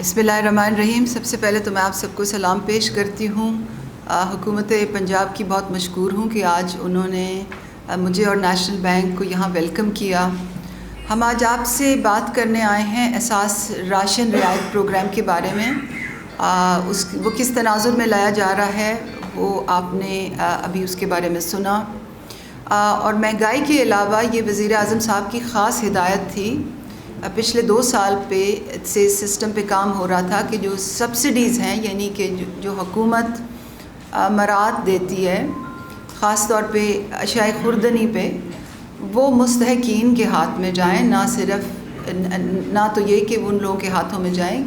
بسم اللہ الرحمن الرحیم۔ سب سے پہلے تو میں آپ سب کو سلام پیش کرتی ہوں۔ حکومت پنجاب کی بہت مشکور ہوں کہ آج انہوں نے مجھے اور نیشنل بینک کو یہاں ویلکم کیا۔ ہم آج آپ سے بات کرنے آئے ہیں اساس راشن رعایت پروگرام کے بارے میں۔ وہ کس تناظر میں لایا جا رہا ہے وہ آپ نے ابھی اس کے بارے میں سنا۔ اور مہنگائی کے علاوہ یہ وزیر اعظم صاحب کی خاص ہدایت تھی۔ پچھلے 2 سال سے سسٹم پہ کام ہو رہا تھا کہ جو سبسڈیز ہیں، یعنی کہ جو حکومت مراعات دیتی ہے خاص طور پہ اشیاء خوردنی پہ، وہ مستحقین کے ہاتھ میں جائیں، نہ تو یہ کہ ان لوگوں کے ہاتھوں میں جائیں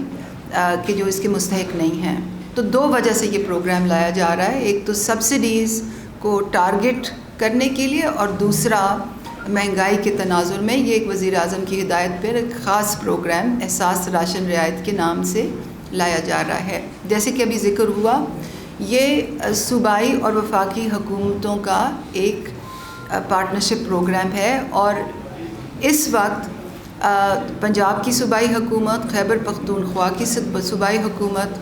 کہ جو اس کے مستحق نہیں ہیں۔ تو 2 وجہ سے یہ پروگرام لایا جا رہا ہے، ایک تو سبسڈیز کو ٹارگٹ کرنے کے لیے، اور دوسرا مہنگائی کے تناظر میں یہ ایک وزیر اعظم کی ہدایت پر ایک خاص پروگرام احساس راشن رعایت کے نام سے لایا جا رہا ہے۔ جیسے کہ ابھی ذکر ہوا، یہ صوبائی اور وفاقی حکومتوں کا ایک پارٹنرشپ پروگرام ہے، اور اس وقت پنجاب کی صوبائی حکومت، خیبر پختونخوا کی صوبائی حکومت،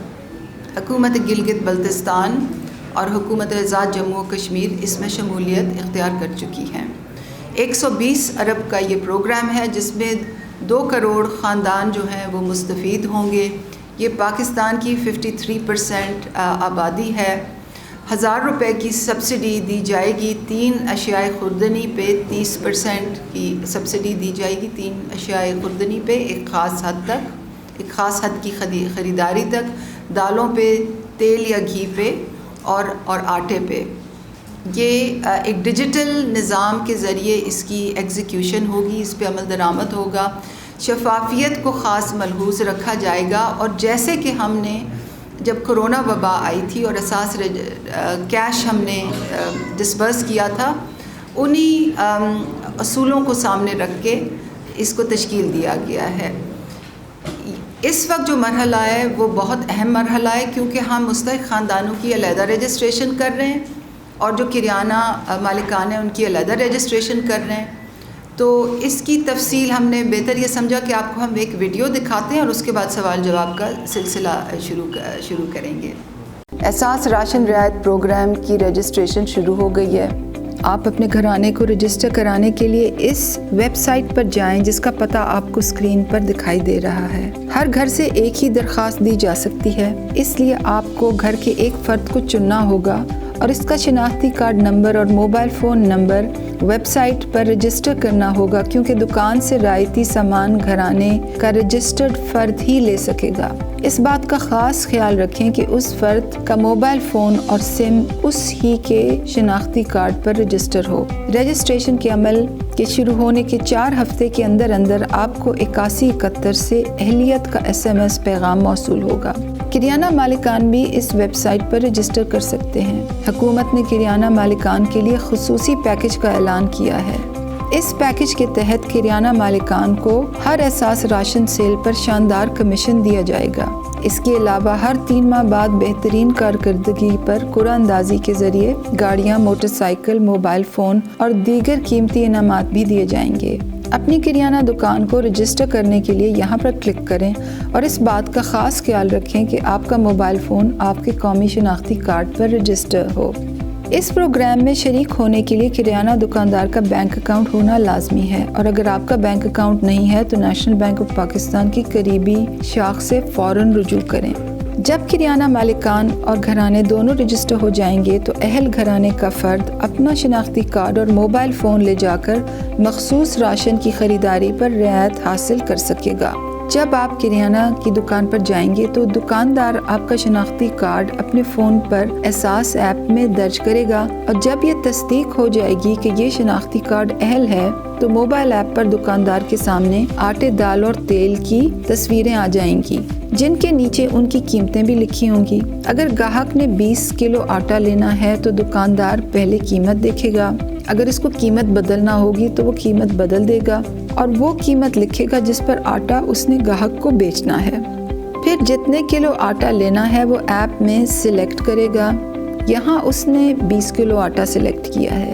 حکومت گلگت بلتستان اور حکومت آزاد جموں و کشمیر اس میں شمولیت اختیار کر چکی ہیں۔ 120 ارب کا یہ پروگرام ہے، جس میں 2 کروڑ خاندان جو ہیں وہ مستفید ہوں گے۔ یہ پاکستان کی 53% آبادی ہے۔ 1000 روپے کی سبسڈی دی جائے گی 3 اشیاء خوردنی پہ، 30% کی سبسڈی دی جائے گی 3 اشیاء خوردنی پہ، ایک خاص حد کی خریداری تک، دالوں پہ، تیل یا گھی پہ اور آٹے پہ۔ یہ ایک ڈیجیٹل نظام کے ذریعے اس کی ایگزیکیوشن ہوگی، اس پہ عمل درآمد ہوگا۔ شفافیت کو خاص ملحوظ رکھا جائے گا، اور جیسے کہ ہم نے جب کرونا وبا آئی تھی اور اساس کیش ہم نے ڈسبرس کیا تھا، انہی اصولوں کو سامنے رکھ کے اس کو تشکیل دیا گیا ہے۔ اس وقت جو مرحلہ ہے وہ بہت اہم مرحلہ ہے، کیونکہ ہم مستحق خاندانوں کی علیحدہ رجسٹریشن کر رہے ہیں، اور جو کریانہ مالکان ہیں ان کی علیحدہ رجسٹریشن کر رہے ہیں۔ تو اس کی تفصیل ہم نے بہتر یہ سمجھا کہ آپ کو ہم ایک ویڈیو دکھاتے ہیں، اور اس کے بعد سوال جواب کا سلسلہ شروع کریں گے۔ احساس راشن رعایت پروگرام کی رجسٹریشن شروع ہو گئی ہے۔ آپ اپنے گھرانے کو رجسٹر کرانے کے لیے اس ویب سائٹ پر جائیں، جس کا پتہ آپ کو اسکرین پر دکھائی دے رہا ہے۔ ہر گھر سے ایک ہی درخواست دی جا سکتی ہے، اس لیے آپ کو گھر کے ایک فرد کو چننا ہوگا، اور اس کا شناختی کارڈ نمبر اور mobile phone number website پر رجسٹر کرنا ہوگا، کیونکہ دکان سے رعایتی سامان گھرانے کا رجسٹرڈ فرد ہی لے سکے گا۔ اس بات کا خاص خیال رکھیں کہ اس فرد کا موبائل فون اور سم اس ہی کے شناختی کارڈ پر رجسٹر ہو۔ رجسٹریشن کے عمل کے شروع ہونے کے 4 ہفتے کے اندر آپ کو 8171 سے اہلیت کا SMS پیغام موصول ہوگا۔ کریانہ مالکان بھی اس ویب سائٹ پر رجسٹر کر سکتے ہیں۔ حکومت نے کریانہ مالکان کے لیے خصوصی پیکج کا اعلان کیا ہے۔ اس پیکج کے تحت کریانہ مالکان کو ہر احساس راشن سیل پر شاندار کمیشن دیا جائے گا۔ اس کے علاوہ ہر 3 ماہ بعد بہترین کارکردگی پر قرعہ اندازی کے ذریعے گاڑیاں، موٹر سائیکل، موبائل فون اور دیگر قیمتی انعامات بھی دیے جائیں گے۔ اپنی کریانہ دکان کو رجسٹر کرنے کے لیے یہاں پر کلک کریں، اور اس بات کا خاص خیال رکھیں کہ آپ کا موبائل فون آپ کے قومی شناختی کارڈ پر رجسٹر ہو۔ اس پروگرام میں شریک ہونے کے لیے کریانہ دکاندار کا بینک اکاؤنٹ ہونا لازمی ہے، اور اگر آپ کا بینک اکاؤنٹ نہیں ہے تو نیشنل بینک آف پاکستان کی قریبی شاخ سے فوراً رجوع کریں۔ جب کریانہ مالکان اور گھرانے دونوں رجسٹر ہو جائیں گے تو اہل گھرانے کا فرد اپنا شناختی کارڈ اور موبائل فون لے جا کر مخصوص راشن کی خریداری پر رعایت حاصل کر سکے گا۔ جب آپ کریانہ کی دکان پر جائیں گے تو دکاندار آپ کا شناختی کارڈ اپنے فون پر احساس ایپ میں درج کرے گا، اور جب یہ تصدیق ہو جائے گی کہ یہ شناختی کارڈ اہل ہے تو موبائل ایپ پر دکاندار کے سامنے آٹے، دال اور تیل کی تصویریں آ جائیں گی، جن کے نیچے ان کی قیمتیں بھی لکھی ہوں گی۔ اگر گاہک نے 20 کلو آٹا لینا ہے تو دکاندار پہلے قیمت دیکھے گا، اگر اس کو قیمت بدلنا ہوگی تو وہ قیمت بدل دے گا، اور وہ قیمت لکھے گا جس پر آٹا اس نے گاہک کو بیچنا ہے۔ پھر جتنے کلو آٹا لینا ہے وہ ایپ میں سلیکٹ کرے گا۔ یہاں اس نے 20 کلو آٹا سلیکٹ کیا ہے۔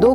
2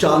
4,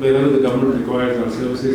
wherever the government requires our services।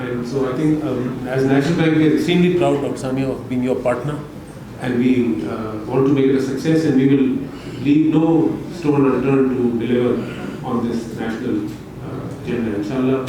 And so I think as National Bank we are extremely proud, Dr. Sania, of being your partner, and we want to make it a success, and we will leave no stone unturned to deliver on this national agenda. Inshallah,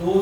2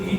3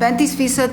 35%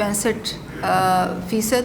65%,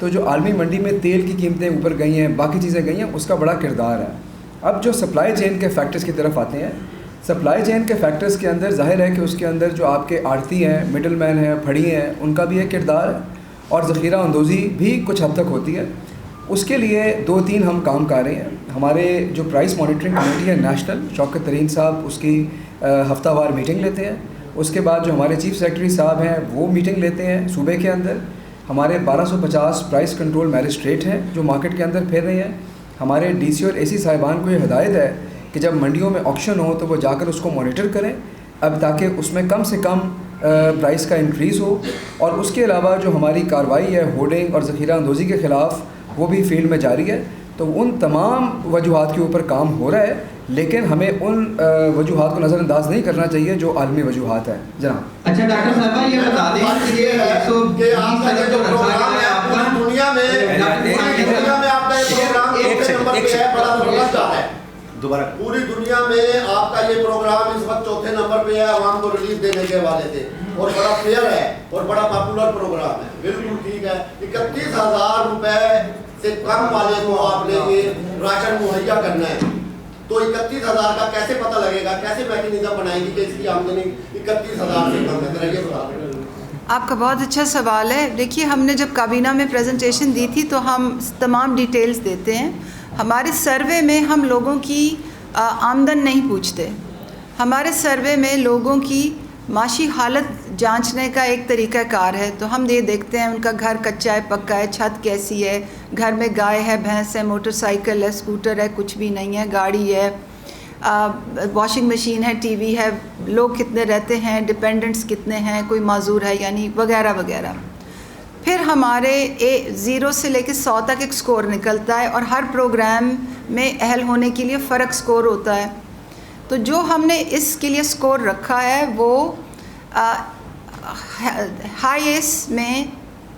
تو جو عالمی منڈی میں تیل کی قیمتیں اوپر گئی ہیں, باقی چیزیں گئی ہیں, اس کا بڑا کردار ہے. اب جو سپلائی چین کے فیکٹرز کی طرف آتے ہیں, سپلائی چین کے فیکٹرز کے اندر ظاہر ہے کہ اس کے اندر جو آپ کے آڑتی ہیں, مڈل مین ہیں, پھڑی ہیں, ان کا بھی ایک کردار ہے, اور ذخیرہ اندوزی بھی کچھ حد تک ہوتی ہے. اس کے لیے 2-3 ہم کام کر رہے ہیں. ہمارے جو پرائس مانیٹرنگ کمیٹی ہے نیشنل, شوکت ترین صاحب اس کی ہفتہ وار میٹنگ لیتے ہیں. اس کے بعد جو ہمارے چیف سیکرٹری صاحب ہیں وہ میٹنگ لیتے ہیں صوبے کے اندر. ہمارے 1250 پرائس کنٹرول میجسٹریٹ ہیں جو مارکیٹ کے اندر پھیر رہے ہیں. ہمارے ڈی سی اور اے سی صاحبان کو یہ ہدایت ہے کہ جب منڈیوں میں آکشن ہو تو وہ جا کر اس کو مانیٹر کریں, اب تاکہ اس میں کم سے کم پرائس کا انکریز ہو. اور اس کے علاوہ جو ہماری کارروائی ہے ہورڈنگ اور ذخیرہ اندوزی کے خلاف وہ بھی فیلڈ میں جاری ہے. تو ان تمام وجوہات کے اوپر کام ہو رہا ہے, لیکن ہمیں ان وجوہات کو نظر انداز نہیں کرنا چاہیے جو عالمی وجوہات ہیں. جناب اچھا ڈاکٹر صاحبہ یہ بتا دیں کہ یہ 120 ارب جو رکھا گیا ہے آپ کا دنیا میں آپ کا یہ پروگرام دوبارہ پوری دنیا میں آپ کا یہ پروگرام اس وقت 4تھے نمبر پہ ہے عوام کو ریلیف دینے کے حوالے سے, اور بڑا فیئر ہے اور بڑا پاپولر پروگرام ہے. بالکل ٹھیک ہے. 31,000 روپے سے کم والے کو آپ نے یہ راشن مہیا کرنا ہے, تو 31,000 کا کیسے پتہ لگے گا, کیسے میکینزم بنائیں گی کہ اس کی آمدنی 31,000 سے کم ہے؟ ذرا یہ بتا دیں. آپ کا بہت اچھا سوال ہے. دیکھیے ہم نے جب کابینہ میں پریزنٹیشن دی تھی تو ہم تمام ڈیٹیلز دیتے ہیں. ہمارے سروے میں ہم لوگوں کی آمدن نہیں پوچھتے. ہمارے سروے میں لوگوں کی معاشی حالت جانچنے کا ایک طریقہ کار ہے. تو ہم یہ دیکھتے ہیں ان کا گھر کچا ہے, پکا ہے, چھت کیسی ہے, گھر میں گائے ہے, بھینس ہے, موٹر سائیکل ہے, اسکوٹر ہے, کچھ بھی نہیں ہے, گاڑی ہے, واشنگ مشین ہے, ٹی وی ہے, لوگ کتنے رہتے ہیں, ڈپینڈنٹس کتنے ہیں, کوئی معذور ہے یعنی وغیرہ وغیرہ. پھر ہمارے 0 سے لے کے 100 تک ایک سکور نکلتا ہے, اور ہر پروگرام میں اہل ہونے کے لیے فرق سکور ہوتا ہے. تو جو ہم نے اس کے لیے سکور رکھا ہے وہ ہائیسٹ میں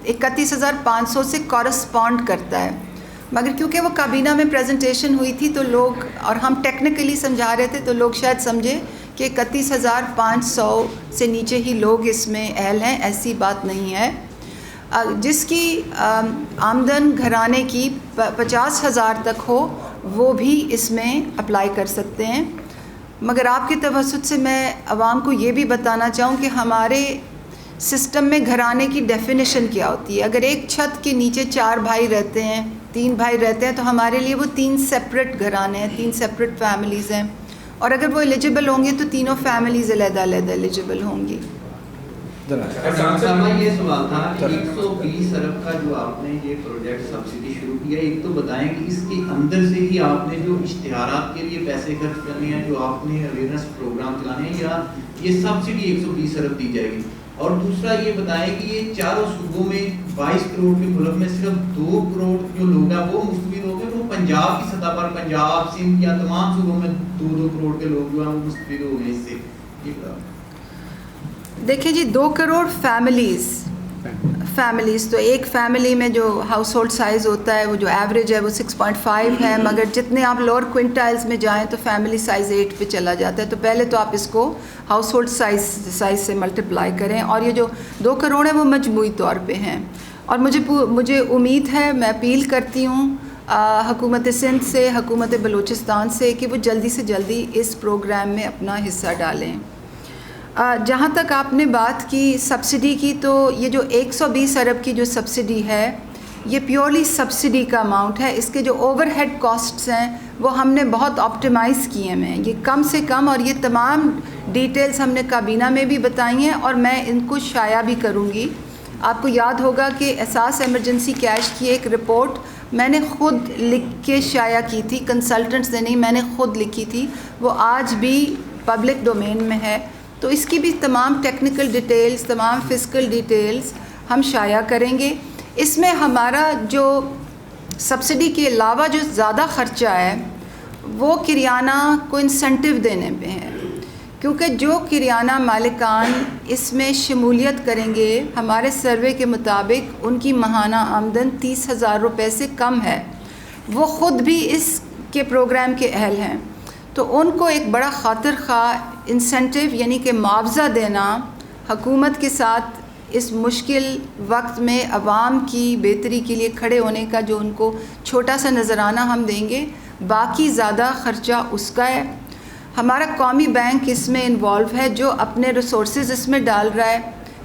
31,500 سے کورسپونڈ کرتا ہے. مگر کیونکہ وہ کابینہ میں پریزنٹیشن ہوئی تھی تو لوگ, اور ہم ٹیکنیکلی سمجھا رہے تھے, تو لوگ شاید سمجھے کہ 31,500 سے نیچے ہی لوگ اس میں اہل ہیں. ایسی بات نہیں ہے. جس کی آمدن گھرانے کی 50,000 تک ہو وہ بھی اس میں اپلائی کر سکتے ہیں. مگر آپ کے توسط سے میں عوام کو یہ بھی بتانا چاہوں کہ ہمارے سسٹم میں گھرانے کی ڈیفینیشن کیا ہوتی ہے. اگر ایک چھت کے نیچے 4 بھائی رہتے ہیں, 3 بھائی رہتے ہیں, تو ہمارے لیے وہ 3 سیپریٹ گھرانے ہیں, 3 سیپریٹ فیملیز ہیں. اور اگر وہ ایلیجیبل ہوں گے تو تینوں فیملیز علیحدہ علیحدہ ایلیجیبل ہوں گی. یہ سوال تھا کہ 120 ارب کا جو آپ نے یہ پروجیکٹ سبسڈی شروع کیا, ایک تو بتائیں کہ اس کے اندر سے ہی آپ نے جو اشتہارات کے لیے پیسے خرچ کرنے ہیں, جو آپ نے اویئرنیس پروگرام چلانے ہیں, یا یہ سبسڈی 120 ارب دی جائے گی؟ اور دوسرا یہ بتائیں کہ یہ چاروں صوبوں میں 22 کروڑ کے ملک میں صرف 2 کروڑ جو لوگ ہیں وہ مستفید ہو گئے, وہ پنجاب کی سطح پر, پنجاب, سندھ یا تمام صوبوں میں 2 کروڑ کے لوگ جو ہیں وہ مستفید ہو گئے اس سے. دیکھیں جی, 2 کروڑ فیملیز تو ایک فیملی میں جو ہاؤس ہولڈ سائز ہوتا ہے وہ جو ایوریج ہے وہ 6.5 ہے. مگر جتنے آپ لوور کوئنٹائلز میں جائیں تو فیملی سائز 8 پہ چلا جاتا ہے. تو پہلے تو آپ اس کو ہاؤس ہولڈ سائز سے ملٹیپلائی کریں, اور یہ جو 2 کروڑ ہیں وہ مجموعی طور پہ ہیں. اور مجھے امید ہے, میں اپیل کرتی ہوں حکومت سندھ سے, حکومت بلوچستان سے, کہ وہ جلدی سے جلدی اس پروگرام میں اپنا حصہ ڈالیں. جہاں تک آپ نے بات کی سبسڈی کی, تو یہ جو 120 ارب کی جو سبسڈی ہے یہ پیورلی سبسڈی کا اماؤنٹ ہے. اس کے جو اوور ہیڈ کاسٹس ہیں وہ ہم نے بہت آپٹیمائز کیے ہیں, یہ کم سے کم, اور یہ تمام ڈیٹیلز ہم نے کابینہ میں بھی بتائی ہیں اور میں ان کو شائع بھی کروں گی. آپ کو یاد ہوگا کہ احساس ایمرجنسی کیش کی ایک رپورٹ میں نے خود لکھ کے شائع کی تھی, کنسلٹنٹس نے نہیں, میں نے خود لکھی تھی. وہ آج بھی پبلک ڈومین میں ہے. تو اس کی بھی تمام ٹیکنیکل ڈیٹیلز, تمام فزیکل ڈیٹیلز ہم شائع کریں گے. اس میں ہمارا جو سبسڈی کے علاوہ جو زیادہ خرچہ ہے وہ کریانہ کو انسینٹیو دینے پہ ہے, کیونکہ جو کریانہ مالکان اس میں شمولیت کریں گے, ہمارے سروے کے مطابق ان کی ماہانہ آمدن 30,000 روپے سے کم ہے. وہ خود بھی اس کے پروگرام کے اہل ہیں. تو ان کو ایک بڑا خاطر خواہ انسینٹیو یعنی کہ معاوضہ دینا حکومت کے ساتھ اس مشکل وقت میں عوام کی بہتری کے لیے کھڑے ہونے کا جو ان کو چھوٹا سا نذرانہ ہم دیں گے، باقی زیادہ خرچہ اس کا ہے۔ ہمارا قومی بینک اس میں انوالو ہے، جو اپنے ریسورسز اس میں ڈال رہا ہے،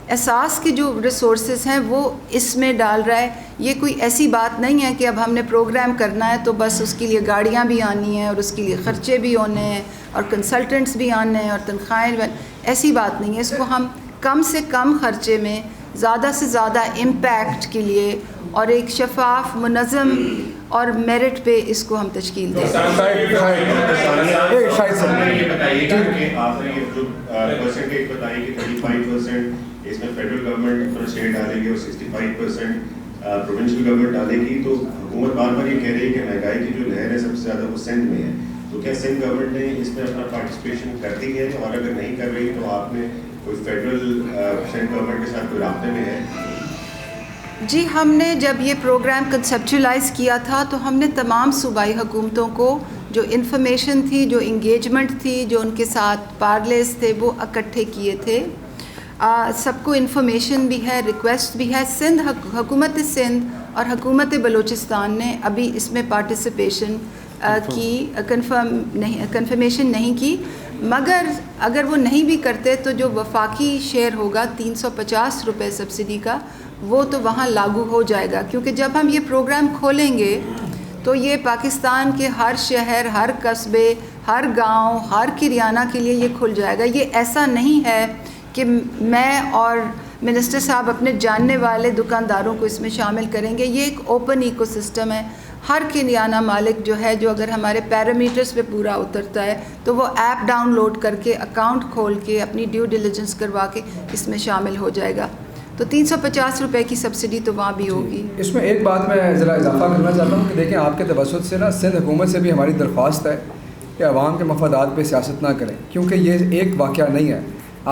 احساس کے جو ریسورسز ہیں وہ اس میں ڈال رہا ہے۔ یہ کوئی ایسی بات نہیں ہے کہ اب ہم نے پروگرام کرنا ہے تو بس اس کے لیے گاڑیاں بھی آنی ہیں اور اس کے لیے خرچے بھی ہونے ہیں اور کنسلٹنٹس بھی آنے ہیں اور تنخواہیں بھی، ایسی بات نہیں ہے۔ اس کو ہم کم سے کم خرچے میں زیادہ سے زیادہ امپیکٹ کے لیے اور ایک شفاف، منظم اور میرٹ پہ اس کو ہم تشکیل دیں۔ یہ بتائیے گا کہ آپ نے جو پرسنٹیج بتائی کہ 35% اس میں فیڈرل گورنمنٹ پر اسٹیٹ ڈالے گی اور 65% پروونشل گورنمنٹ ڈالے گی، تو حکومت بار بار یہ کہہ رہی ہے کہ مہنگائی کی جو لہر ہے سب سے زیادہ وہ سندھ میں ہے، تو کیا سندھ گورنمنٹ نے اس میں اپنا پارٹیسپیشن کر دی ہے؟ اور اگر نہیں کر رہی تو آپ نے کوئی فیڈرل سینٹرل گورنمنٹ کے ساتھ کوئی رابطے میں ہے؟ جی، ہم نے جب یہ پروگرام کنسیپچولائز کیا تھا تو ہم نے تمام صوبائی حکومتوں کو جو انفارمیشن تھی، جو انگیجمنٹ تھی، جو ان کے ساتھ پارلیز تھے، وہ اکٹھے کیے تھے۔ سب کو انفارمیشن بھی ہے، ریکویسٹ بھی ہے۔ حکومت سندھ اور حکومت بلوچستان نے ابھی اس میں پارٹیسپیشن کی کنفرمیشن نہیں کی، مگر اگر وہ نہیں بھی کرتے تو جو وفاقی شیئر ہوگا 350 روپے سبسڈی کا، وہ تو وہاں لاگو ہو جائے گا، کیونکہ جب ہم یہ پروگرام کھولیں گے تو یہ پاکستان کے ہر شہر، ہر قصبے، ہر گاؤں، ہر کریانہ کے لیے یہ کھل جائے گا۔ یہ ایسا نہیں ہے کہ میں اور منسٹر صاحب اپنے جاننے والے دکانداروں کو اس میں شامل کریں گے۔ یہ ایک اوپن ایکو سسٹم ہے۔ ہر کریانہ مالک جو ہے، جو اگر ہمارے پیرامیٹرز پہ پورا اترتا ہے تو وہ ایپ ڈاؤن لوڈ کر کے، اکاؤنٹ کھول کے، اپنی ڈیو ڈیلیجنس کروا کے اس میں شامل ہو جائے گا۔ تو 350 روپے کی سبسڈی تو وہاں بھی ہوگی۔ اس میں ایک بات میں ذرا اضافہ کرنا چاہتا ہوں کہ دیکھیں، آپ کے توسط سے نا سندھ حکومت سے بھی ہماری درخواست ہے کہ عوام کے مفادات پہ سیاست نہ کریں، کیونکہ یہ ایک واقعہ نہیں ہے۔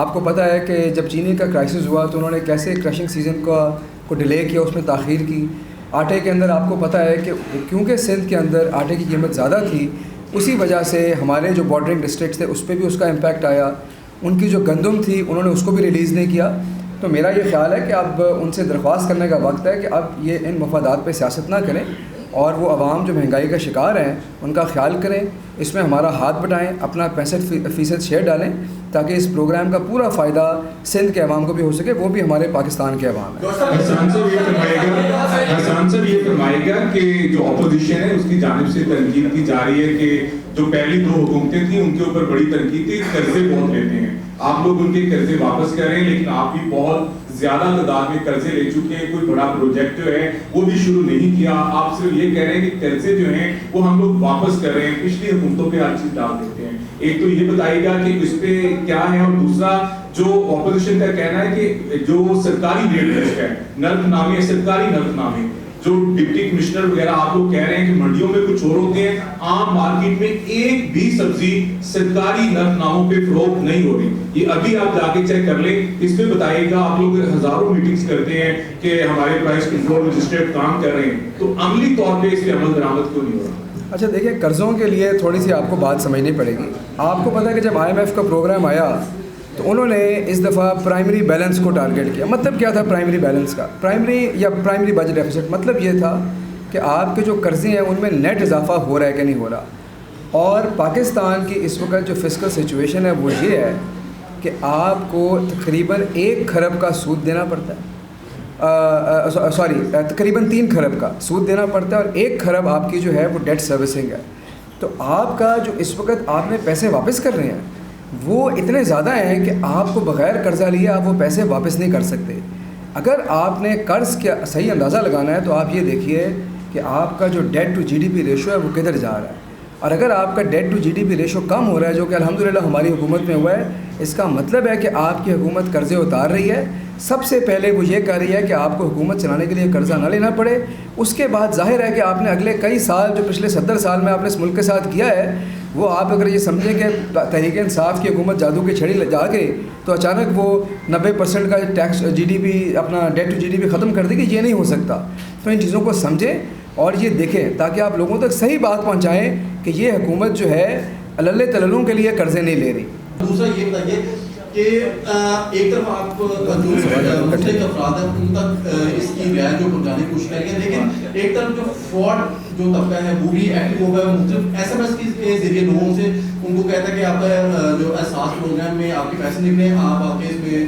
آپ کو پتہ ہے کہ جب چینی کا کرائسس ہوا تو انہوں نے کیسے کرشنگ سیزن کو ڈیلے کیا، اس میں تاخیر کی۔ آٹے کے اندر آپ کو پتہ ہے کہ کیونکہ سندھ کے اندر آٹے کی قیمت زیادہ تھی، اسی وجہ سے ہمارے جو بارڈرنگ ڈسٹرکٹس تھے اس پہ بھی اس کا امپیکٹ آیا۔ ان کی جو گندم تھی انہوں نے اس کو بھی ریلیز نہیں کیا۔ تو میرا یہ خیال ہے کہ اب ان سے درخواست کرنے کا وقت ہے کہ اب یہ ان مفادات پہ سیاست نہ کریں اور وہ عوام جو مہنگائی کا شکار ہیں ان کا خیال کریں، اس میں ہمارا ہاتھ بٹائیں، اپنا 65% شیئر ڈالیں تاکہ اس پروگرام کا پورا فائدہ سندھ کے عوام کو بھی ہو سکے، وہ بھی ہمارے پاکستان کے عوام ہیں۔ حسان صاحب یہ فرمائے گا کہ جو اپوزیشن ہے اس کی جانب سے تنقید کی جا رہی ہے کہ جو پہلی 2 حکومتیں تھیں ان کے اوپر بڑی تنقید تھی، قرضے بہت لیتے ہیں، آپ لوگ ان کے قرضے واپس کر رہے ہیں، لیکن آپ بھی بہت زیادہ تعداد میں قرضے لے چکے ہیں، کوئی بڑا پروجیکٹ جو ہے وہ بھی شروع نہیں کیا، آپ صرف یہ کہہ رہے ہیں کہ قرضے جو ہیں وہ ہم لوگ واپس کر رہے ہیں، پچھلی حکومتوں پہ ہر چیز ڈال دیتے ہیں۔ ایک تو یہ بتائیے گا کہ اس پہ کیا ہے، اور دوسرا جو اپوزیشن کا کہنا ہے کہ جو سرکاری ریٹ لسٹ ہے، نرخ نامے، سرکاری نرخ نامے، جو ڈپٹی کمشنر وغیرہ آپ لوگ کہہ رہے ہیں کہ منڈیوں میں کچھ اور ہوتے ہیں، عام مارکیٹ میں ایک بھی سبزی سرکاری نرخ ناموں پہ فروخت نہیں ہو رہی۔ یہ ابھی آپ جا کے چیک کر لیں، اس پہ بتائیے گا، آپ لوگ ہزاروں میٹنگز کرتے ہیں کہ ہمارے پرائس کنٹرول مجسٹریٹ کام کر رہے ہیں، تو عملی طور پہ اس پہ عمل درآمد کیوں نہیں ہو رہا؟ اچھا دیکھیں، قرضوں کے لیے تھوڑی سی آپ کو بات سمجھنی پڑے گی۔ آپ کو پتہ ہے کہ جب IMF کا پروگرام آیا تو انہوں نے اس دفعہ پرائمری بیلنس کو ٹارگیٹ کیا۔ مطلب کیا تھا پرائمری بیلنس کا؟ پرائمری بجٹ ڈیفیسٹ مطلب یہ تھا کہ آپ کے جو قرضے ہیں ان میں نیٹ اضافہ ہو رہا ہے کہ نہیں ہو رہا۔ اور پاکستان کی اس وقت جو فسکل سچویشن ہے وہ یہ ہے کہ آپ کو تقریباً 1 کھرب کا سود دینا پڑتا ہے، تقریباً 3 کھرب کا سود دینا پڑتا ہے، اور 1 کھرب آپ کی جو ہے وہ ڈیٹ سروسنگ ہے۔ تو آپ کا جو اس وقت آپ نے پیسے واپس کر رہے ہیں وہ اتنے زیادہ ہیں کہ آپ کو بغیر قرضہ لیے آپ وہ پیسے واپس نہیں کر سکتے۔ اگر آپ نے قرض کا صحیح اندازہ لگانا ہے تو آپ یہ دیکھیے کہ آپ کا جو ڈیٹ ٹو GDP ریشو ہے وہ کدھر جا رہا ہے، اور اگر آپ کا ڈیٹ ٹو GDP ریشو کم ہو رہا ہے، جو کہ الحمدللہ ہماری حکومت میں ہوا ہے، اس کا مطلب ہے کہ آپ کی حکومت قرضے اتار رہی ہے۔ سب سے پہلے وہ یہ کر رہی ہے کہ آپ کو حکومت چلانے کے لیے قرضہ نہ لینا پڑے۔ اس کے بعد ظاہر ہے کہ آپ نے اگلے کئی سال، جو پچھلے 70 سال میں آپ نے اس ملک کے ساتھ کیا ہے، وہ آپ اگر یہ سمجھیں کہ تحریک انصاف کی حکومت جادو کی چھڑی جا کے تو اچانک وہ 90% کا ٹیکس GDP اپنا ڈیٹ ٹو GDP ختم کر دے گی، یہ نہیں ہو سکتا۔ تو ان چیزوں کو سمجھیں اور یہ دیکھیں تاکہ آپ لوگوں تک صحیح بات پہنچائیں کہ یہ حکومت جو ہے اللہ تللوں کے لیے قرضے نہیں لے رہی۔ دوسرا یہ بتائیے کہ ایک طرف آپ جو مسلک افراد ہیں ان تک اس کی رعایت جو پہنچانے کی کوشش کریں گے، لیکن ایک طرف جو فراڈ جو طبقہ ہے وہ بھی ایکٹیو ہو گیا ہے، مختلف ایس ایم ایس کے ذریعے لوگوں سے ان کو کہتا ہے کہ آپ کا جو احساس پروگرام میں آپ کے پیسے نکلے، آپ آ کے اس میں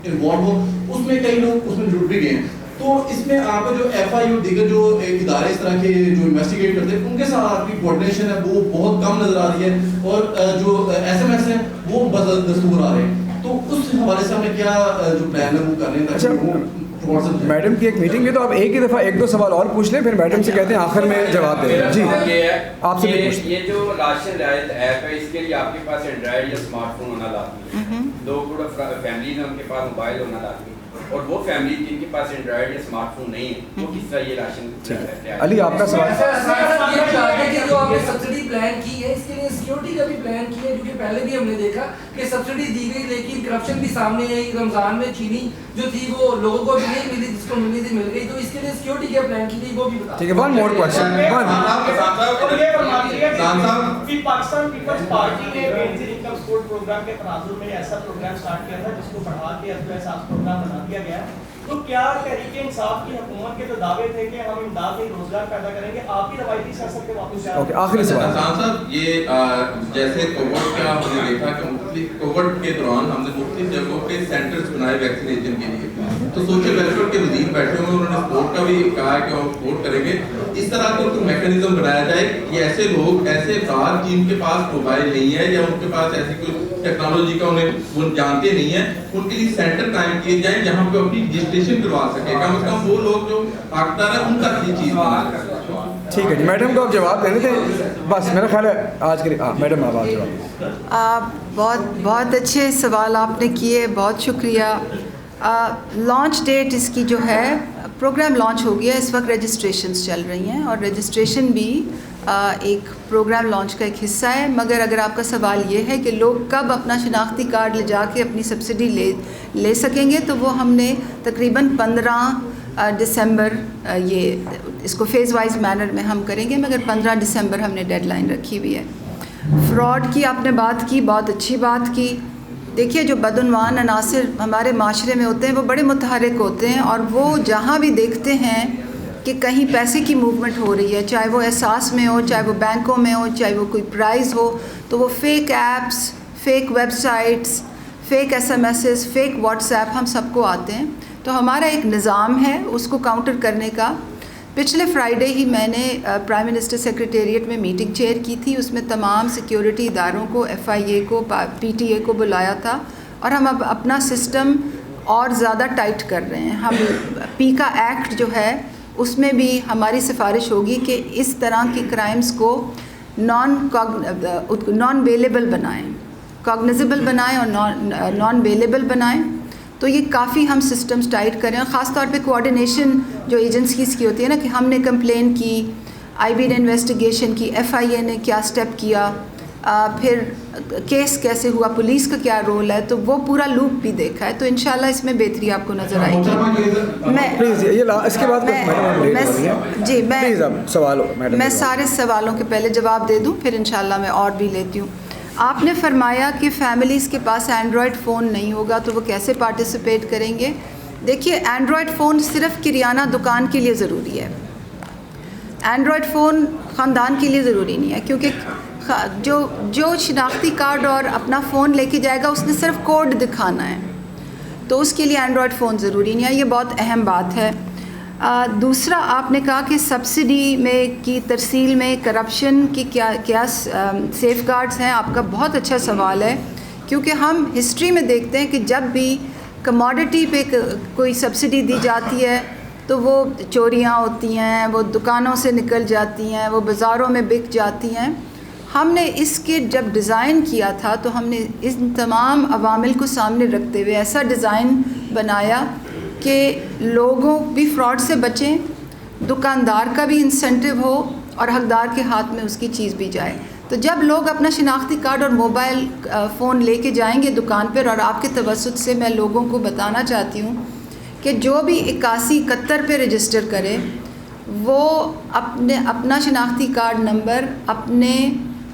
انوالو ہو. اس میں کئی لوگ اس میں جڑ بھی گئے ہیں. تو اس میں آپ جو ایف آئی اور دیگر جو ادارے اس طرح کے جو انویسٹیگیٹ کرتے ہیں ان کے ساتھ آپ کی کوآرڈینیشن ہے وہ بہت کم نظر آ رہی ہے، اور جو ایس ایم ایس ہیں وہ بدستور آ رہے ہیں. تو اس حوالے سے ہمیں کیا جو پلان ہے وہ کر رہے ہیں؟ میڈم کی ایک میٹنگ ہے تو آپ ایک ہی دفعہ ایک دو سوال اور پوچھ لیں، پھر میڈم سے کہتے ہیں آخر میں جواب دیں. جی آپ سے یہ جو راشن رعایت ایپ ہے اس کے لیے آپ کے پاس اینڈرائڈ یا اسمارٹ فون ہونا لازمی ہے. 2 کروڑ فیملیز ہیں ان کے پاس موبائل ہونا لازمی ہے، اور وہ فیملی جن کے پاس اینڈرائڈ یا اسمارٹ فون نہیں ہے وہ کس طرح یہ راشن. علی آپ کا سوال. جو آپ نے سبسڈی پلان کی ہے اس کے لیے سیکورٹی کا بھی پلان کیا ہے، کیونکہ پہلے بھی ہم نے دیکھا کہ سبسڈی دی گئی لیکن کرپشن بھی سامنے آئی. رمضان میں چینی جو تھی وہ لوگوں کو بھی نہیں ملی، جس کو ملنی تھی مل گئی. تو اس کے لیے سیکورٹی کیا پلان کی گئی وہ بھی بتا. ٹھیک ہے، one more question. Pakistan Peoples Party نے بینظیر انکم سپورٹ پروگرام کے تناظر میں ایسا پروگرام سٹارٹ کیا تھا جس کو بڑھا کے احساس پروگرام بنا دیا گیا. تو کیا تحریک انصاف کی حکومت کے جو دعوے تھے کہ ہم امداد میں روزگار پیدا کریں گے، آپ کی روایتی سیاست کے واپس جائیں؟ آخری سوال صاحب، یہ جیسے کووڈ کا ہم نے دیکھا کہ مختلف کووڈ کے دوران ہم نے مختلف جگہوں پہ سینٹرز بنائے ویکسینیشن کے لیے، تو سوشل ویلفیئر کے وزیر بیٹھے ہوئے انہوں نے سپورٹ کا بھی کہا کہ ہم سپورٹ کریں گے. اس طرح کا کوئی میکینزم بنایا جائے کہ ایسے لوگ ایسے افراد جن کے پاس موبائل نہیں ہے یا ان کے پاس ایسی کوئی ٹیکنالوجی کا انہیں وہ جانتے نہیں ہیں، ان کے لیے سینٹر قائم کیے جائیں جہاں پہ اپنی رجسٹریشن کروا سکے. کم از کم وہ لوگ جو حقدار ہیں ان تک یہ چیز بنا. ٹھیک ہے جی، میڈم کو آپ جواب دینے تھے بس. میرا خیال ہے آج کے لیے میڈم آپ جواب. بہت اچھے سوال آپ نے کیے، بہت شکریہ. لانچ ڈیٹ اس کی جو ہے، پروگرام لانچ ہو گیا، اس وقت رجسٹریشنز چل رہی ہیں اور رجسٹریشن بھی ایک پروگرام لانچ کا ایک حصہ ہے. مگر اگر آپ کا سوال یہ ہے کہ لوگ کب اپنا شناختی کارڈ لے جا کے اپنی سبسڈی لے سکیں گے، تو وہ ہم نے تقریباً 15 دسمبر یہ اس کو فیز وائز مینر میں ہم کریں گے، مگر 15 دسمبر ہم نے ڈیڈ لائن رکھی ہوئی ہے. فراڈ کی آپ نے بات کی، بہت اچھی بات کی. دیکھیے جو بدعنوان عناصر ہمارے معاشرے میں ہوتے ہیں وہ بڑے متحرک ہوتے ہیں، اور وہ جہاں بھی دیکھتے ہیں کہ کہیں پیسے کی موومنٹ ہو رہی ہے، چاہے وہ احساس میں ہو، چاہے وہ بینکوں میں ہو، چاہے وہ کوئی پرائز ہو، تو وہ fake apps, fake websites, fake SMSes, fake WhatsApp ہم سب کو آتے ہیں. تو ہمارا ایک نظام ہے اس کو کاؤنٹر کرنے کا. پچھلے فرائیڈے ہی میں نے پرائم منسٹر سیکریٹریٹ میں میٹنگ چیئر کی تھی، اس میں تمام سیکیورٹی اداروں کو، ایف آئی اے کو، پی ٹی اے کو بلایا تھا، اور ہم اب اپنا سسٹم اور زیادہ ٹائٹ کر رہے ہیں. ہم پیکا ایکٹ جو ہے اس میں بھی ہماری سفارش ہوگی کہ اس طرح کی کرائمز کو نان بیلیبل بنائیں، کاگنیزبل بنائیں اور نان بیلیبل بنائیں. تو یہ کافی ہم سسٹمز ٹائٹ کریں، اور خاص طور پہ کوآرڈینیشن جو ایجنسیز کی ہوتی ہے نا، کہ ہم نے کمپلین کی، آئی بی نے انویسٹیگیشن کی، ایف آئی اے نے کیا سٹیپ کیا، پھر کیس کیسے ہوا، پولیس کا کیا رول ہے، تو وہ پورا لوپ بھی دیکھا ہے. تو انشاءاللہ اس میں بہتری آپ کو نظر آئے گی. میں سارے سوالوں کے پہلے جواب دے دوں، پھر انشاءاللہ میں اور بھی لیتی ہوں. آپ نے فرمایا کہ فیملیز کے پاس اینڈرائڈ فون نہیں ہوگا تو وہ کیسے پارٹیسپیٹ کریں گے. دیکھیے اینڈرائڈ فون صرف کریانہ دکان کے لیے ضروری ہے، اینڈرائڈ فون خاندان کے لیے ضروری نہیں ہے، کیونکہ جو شناختی کارڈ اور اپنا فون لے کے جائے گا اس نے صرف کوڈ دکھانا ہے، تو اس کے لیے اینڈرائڈ فون ضروری نہیں ہے. یہ بہت اہم بات ہے. دوسرا آپ نے کہا کہ سبسڈی میں کی ترسیل میں کرپشن کی کیا سیف گارڈز ہیں. آپ کا بہت اچھا سوال ہے، کیونکہ ہم ہسٹری میں دیکھتے ہیں کہ جب بھی کموڈٹی پہ کوئی سبسڈی دی جاتی ہے تو وہ چوریاں ہوتی ہیں، وہ دکانوں سے نکل جاتی ہیں، وہ بازاروں میں بک جاتی ہیں. ہم نے اس کے جب ڈیزائن کیا تھا تو ہم نے ان تمام عوامل کو سامنے رکھتے ہوئے ایسا ڈیزائن بنایا کہ لوگوں بھی فراڈ سے بچیں، دکاندار کا بھی انسینٹیو ہو اور حقدار کے ہاتھ میں اس کی چیز بھی جائے. تو جب لوگ اپنا شناختی کارڈ اور موبائل فون لے کے جائیں گے دکان پر، اور آپ کے توسط سے میں لوگوں کو بتانا چاہتی ہوں کہ جو بھی 8171 پہ رجسٹر کرے وہ اپنا شناختی کارڈ نمبر اپنے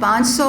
500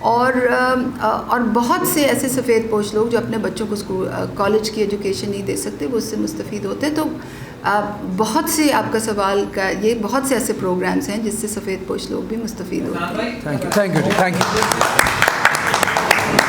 اور بہت سے ایسے سفید پوش لوگ جو اپنے بچوں کو کالج کی ایجوکیشن نہیں دے سکتے، وہ اس سے مستفید ہوتے ہیں. تو بہت سے آپ کا سوال کا یہ بہت سے ایسے پروگرامز ہیں جس سے سفید پوش لوگ بھی مستفید ہوتے ہیں. Thank you.